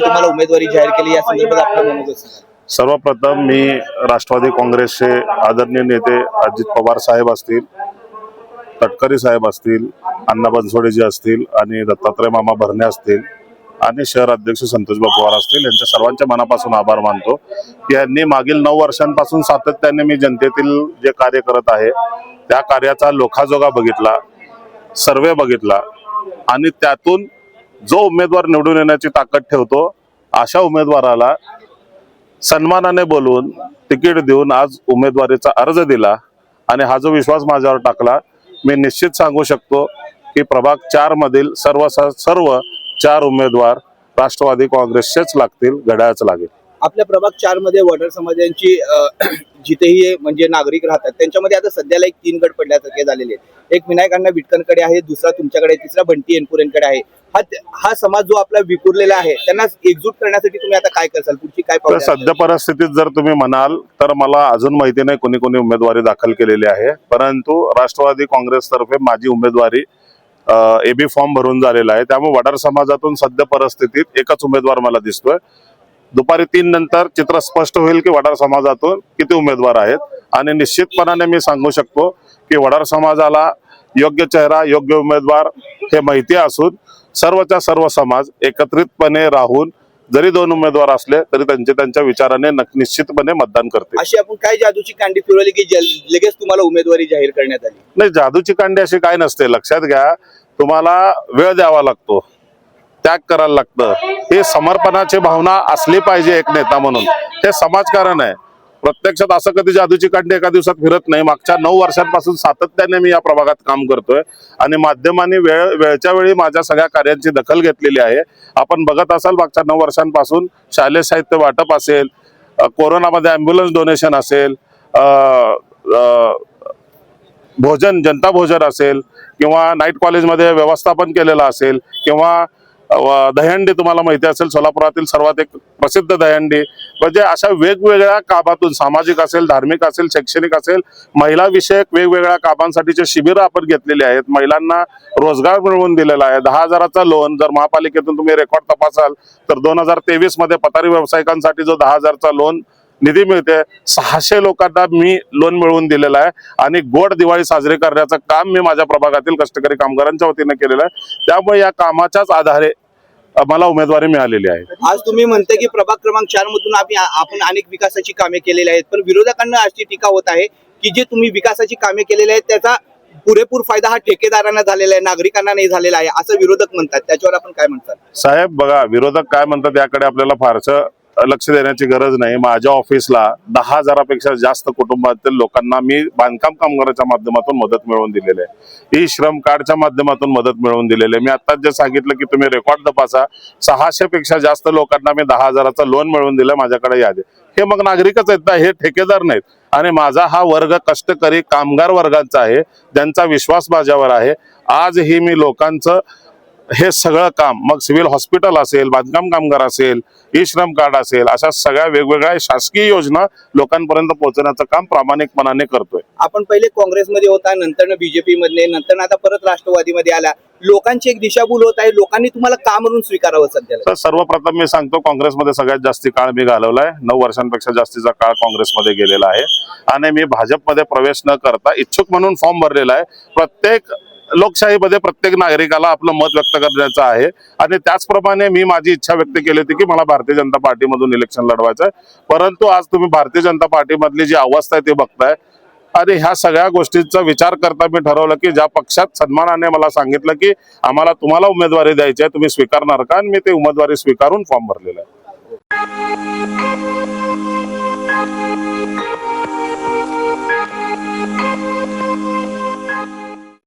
तुम्हाला उमेदवारी जाहीर केली, या संदर्भात आपलं मनोगत सांगा. सर्वप्रथम मी राष्ट्रवादी काँग्रेसचे आदरणीय नेते अजित पवार साहेब असतील, तटकरे साहेब असतील, अण्णा बनसोडेजी असतील आणि दत्तात्रय मामा भरणे असतील आणि शहर अध्यक्ष संतोषबाबू पवार असतील, यांच्या सर्वांच्या मनापासून आभार मानतो की यांनी मागील 9 वर्षांपासून सातत्याने मी जनतेतील जे कार्य करत आहे त्या कार्याचा लोखाजोगा बघितला, सर्वे बघितला आणि त्यातून जो उमेदवार निवडून येण्याची ताकद ठेवतो अशा उमेदवाराला सन्मानाने बोलवून तिकीट देऊन आज उमेदवारीचा अर्ज दिला आणि हा जो विश्वास माझ्यावर टाकला, मी निश्चित सांगू शकतो की प्रभाग 4 मधील सर्व 4 उमेदवार राष्ट्रवादी काँग्रेसचेच लागतील, घड्याळच लागेल. आपल्या प्रभाग 4 मध्ये वडार समाजांची जिथेही म्हणजे नागरिक राहतात त्यांच्यामध्ये आता सध्याला एक 3 गट पडल्यासारखे झालेले आहेत. एक विनायक अण्णा बिटकरकडे आहे, दुसरा तुमच्याकडे, तिसरा बंटी एनपुरेंकडे आहे. हा समाज जो आपला विखुरलेला आहे त्यांना एकजूट करण्यासाठी तुम्ही आता काय करसाल, पुढची काय पावले? सध्या परिस्थितीत जर तुम्ही म्हणाल तर मला अजून माहिती नाही कोणी कोणी उमेदवारी दाखल केलेली आहे, परंतु राष्ट्रवादी काँग्रेस तर्फे माझी उमेदवारी एबी फॉर्म भरून झालेला आहे. त्यामुळे वडार समाजातून सध्या परिस्थितीत एकच उमेदवार मला दिसतोय. दुपारी 3 नंतर चित्र स्पष्ट होईल की वडार समाजातून किती उमेदवार आहेत आणि निश्चितपणाने मी सांगू शकतो की वडार समाजाला योग्य चेहरा, योग्य उमेदवार हे माहिती असून सर्वच्या सर्व समाज एकत्रितपणे राहून जरी 2 उमेदवार असले तरी त्यांच्या विचाराने निश्चितपणे मतदान करते. अशी आपण काय जादूची कांडी फिरवली की लगेच तुम्हाला उमेदवारी जाहीर करण्यात आली? नाही, जादूची कांडी अशी काय नसते. लक्षात घ्या, तुम्हाला वेळ द्यावा लागतो, त्याग करायला लागतं. हे समर्पणाची भावना असली पाहिजे एक नेता म्हणून. हे समाजकारण आहे. प्रत्यक्षात असं कधी जादूची कांडी एका दिवसात फिरत नाही. मागच्या 9 वर्षांपासून सातत्याने मी या प्रभागात काम करतोय आणि माध्यमांनी वेळच्या वेळी माझ्या सगळ्या कार्यांची दखल घेतलेली आहे. आपण बघत असाल मागच्या 9 वर्षांपासून शालेय साहित्य वाटप असेल, कोरोनामध्ये ॲम्ब्युलन्स डोनेशन असेल, भोजन, जनता भोजन असेल किंवा नाईट कॉलेजमध्ये व्यवस्थापन केलेलं असेल किंवा दहीहंडी, तुम्हाला माहिती असेल सोलापुरातील सर्वात एक प्रसिद्ध दहीहंडी. म्हणजे अशा वेगवेगळ्या कामातून सामाजिक असेल, धार्मिक असेल, शैक्षणिक असेल, महिला विषयक वेगवेगळ्या कामांसाठीचे शिबिर आपण घेतलेले आहेत. महिलांना रोजगार मिळवून दिलेला आहे. 10,000चा लोन जर महापालिकेतून तुम्ही रेकॉर्ड तपासाल तर 2023 मध्ये पथारी व्यावसायिकांसाठी जो 10,000चा लोन निधी मिळते, 600 लोकांना मी लोन मिळवून दिलेला आहे आणि गोड दिवाळी साजरी करण्याचं काम मी माझ्या प्रभागातील कष्टकरी कामगारांच्या वतीने केलेलं आहे. त्यामुळे या कामाच्याच आधारे मला उमेदवारी मिळालेली आहे. आज तुम्ही म्हणते की प्रभाग क्रमांक 4 मधून आपण अनेक विकासाची कामे केलेली आहेत, पण विरोधकांना अशी टीका होत आहे की जे तुम्ही विकासाची कामे केलेली आहेत त्याचा पुरेपूर फायदा हा ठेकेदारांना झालेला आहे, नागरिकांना नाही झालेला आहे, असं विरोधक म्हणतात. त्याच्यावर आपण काय म्हणतात? साहेब बघा, विरोधक काय म्हणतात याकडे आपल्याला फारसं लक्ष देण्याची गरज नाही. माझ्या ऑफिसला 10,000पेक्षा जास्त कुटुंबातील लोकांना मी बांधकाम कामगाराच्या माध्यमातून मदत मिळवून दिलेली आहे. ई श्रम कार्डच्या माध्यमातून मदत मिळवून दिलेली आहे. मी आताच जे सांगितलं की तुम्ही रेकॉर्ड तपासा, 600पेक्षा जास्त लोकांना मी 10,000चा लोन मिळवून दिलं. माझ्याकडे यादी. हे मग नागरिकच आहेत ना, हे ठेकेदार नाहीत. आणि माझा हा वर्ग कष्टकरी कामगार वर्गाचा आहे, ज्यांचा विश्वास माझ्यावर आहे. आजही मी लोकांचं हे सगळं काम, मग सिव्हिल हॉस्पिटल असेल, बांधकाम कामगार असेल, ई श्रम कार्ड असेल, अशा सगळ्या वेगवेगळ्या शासकीय योजना लोकांपर्यंत पोहोचवण्याचं काम प्रामाणिकपणाने करतोय. आपण पहिले काँग्रेसमध्ये होता, नंतर बीजेपी मध्ये, नंतर आता परत राष्ट्रवादीमध्ये आला. लोकांची एक दिशाभूल होत आहे. लोकांनी तुम्हाला का म्हणून स्वीकारावं सध्या? सर्वप्रथम मी सांगतो, काँग्रेसमध्ये सगळ्यात जास्ती काळ मी घालवलाय. 9 वर्षांपेक्षा जास्तीचा काळ काँग्रेसमध्ये गेलेला आहे आणि मी भाजपमध्ये प्रवेश न करता इच्छुक म्हणून फॉर्म भरलेला आहे. प्रत्येक लोकशाहीमध्ये प्रत्येक नागरिकाला आपलं मत व्यक्त करण्याचं आहे आणि त्याचप्रमाणे मी माझी इच्छा व्यक्त केली होती की मला भारतीय जनता पार्टीमधून इलेक्शन लढवायचं आहे. परंतु आज तुम्ही भारतीय जनता पार्टीमधली जी अवस्था आहे ते बघताय आणि ह्या सगळ्या गोष्टींचा विचार करता मी ठरवलं की ज्या पक्षात सन्मानाने मला सांगितलं की आम्हाला तुम्हाला उमेदवारी द्यायची आहे, तुम्ही स्वीकारणार का, आणि मी ते उमेदवारी स्वीकारून फॉर्म भरलेला आहे.